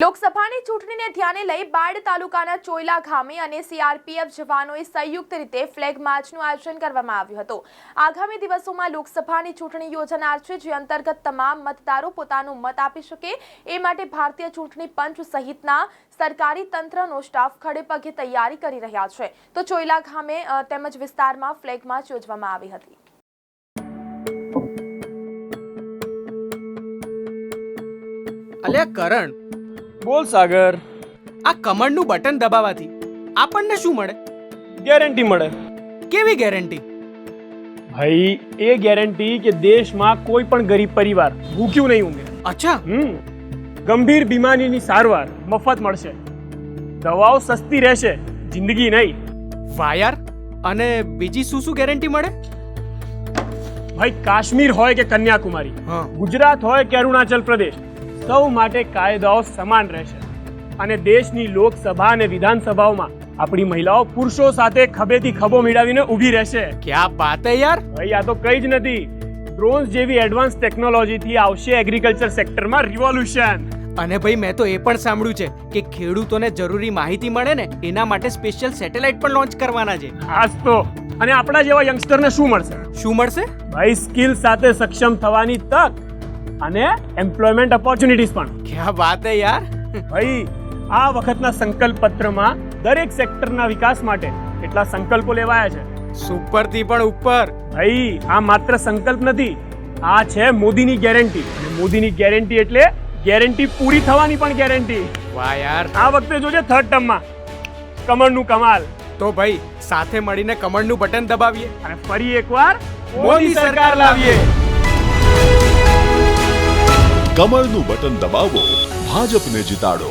લોકસભાની ચૂંટણીને ધ્યાને લઈ બાયડ તાલુકાના ચોયલા ગામે અને સીઆરપીએફ જવાનોએ સંયુક્ત રીતે ફ્લેગ માર્ચનું આયોજન કરવામાં આવ્યું હતું। આગામી દિવસોમાં લોકસભાની ચૂંટણી યોજાનાર છે, જે અંતર્ગત તમામ મતદારો પોતાનો મત આપી શકે એ માટે ભારતીય ચૂંટણી પંચ સહિતના સરકારી તંત્રનો સ્ટાફ ખડેપગે તૈયારી કરી રહ્યા છે। તો ચોયલા ગામે તેમજ વિસ્તારમાં ફ્લેગ માર્ચ યોજવામાં આવી હતી। અલ્યા કરણ, બોલ સાગર। આ કમળનું બટન દબાવવાથી આપણને શું મળે? ગેરંટી મળે। કેવી ગેરંટી? ભાઈ એ ગેરંટી કે દેશમાં કોઈ પણ ગરીબ પરિવાર ભૂખ્યું નહીં ઊંઘે। અચ્છા, ગંભીર બીમારીની સારવાર મફત મળશે, દવાઓ સસ્તી રહેશે, જિંદગી નહીં। વાહ યાર! અને બીજી શું શું ગેરંટી મળે? ભાઈ કાશ્મીર હોય કે કન્યાકુમારી, હા, ગુજરાત હોય કે અરુણાચલ પ્રદેશ, સૌ માટે કાયદાઓ સમાન રહેશે। અને દેશની લોકસભા અને વિધાનસભાઓમાં આપણી મહિલાઓ પુરુષો સાથે ખભેથી ખભો મિલાવીને ઊભી રહેશે। ક્યા બાત હે યાર! ભાઈ આ તો કઈ જ નથી, ડ્રોન્સ જેવી એડવાન્સ ટેકનોલોજીથી આવશે એગ્રીકલ્ચર સેક્ટરમાં રિવોલ્યુશન। અને ભાઈ મેં તો એ પણ સાંભળ્યું છે કે ખેડૂતોને જરૂરી માહિતી મળે ને એના માટે સ્પેશિયલ સેટેલાઇટ પણ લોન્ચ કરવાના છે। ખાસ તો અને આપણા જેવા યંગસ્ટરને શું મળશે? શું મળશે? ભાઈ સ્કિલ સાથે સક્ષમ થવાની તક અને એમ્પ્લોયમેન્ટ ઓપોર્ચ્યુનિટીઝ પણ। ક્યા બાત હે યાર! ભાઈ આ વખતના સંકલ્પ પત્રમાં દરેક સેક્ટરના વિકાસ માટે કેટલા સંકલ્પો લેવાયા છે। સુપરથી પણ ઉપર। ભાઈ આ માત્ર સંકલ્પ નથી, આ છે મોદીની ગેરંટી। અને મોદીની ગેરંટી એટલે ગેરંટી પૂરી થવાની પણ ગેરંટી। વાહ યાર! આ વખતે જોજે થર્ડ ટર્મમાં કમળનું કમાલ। તો ભાઈ સાથે મળીને કમળનું બટન દબાવીએ અને ફરી એકવાર મોદી સરકાર લાવીએ। કમળનું બટન દબાવો, ભાજપને જીતાડો।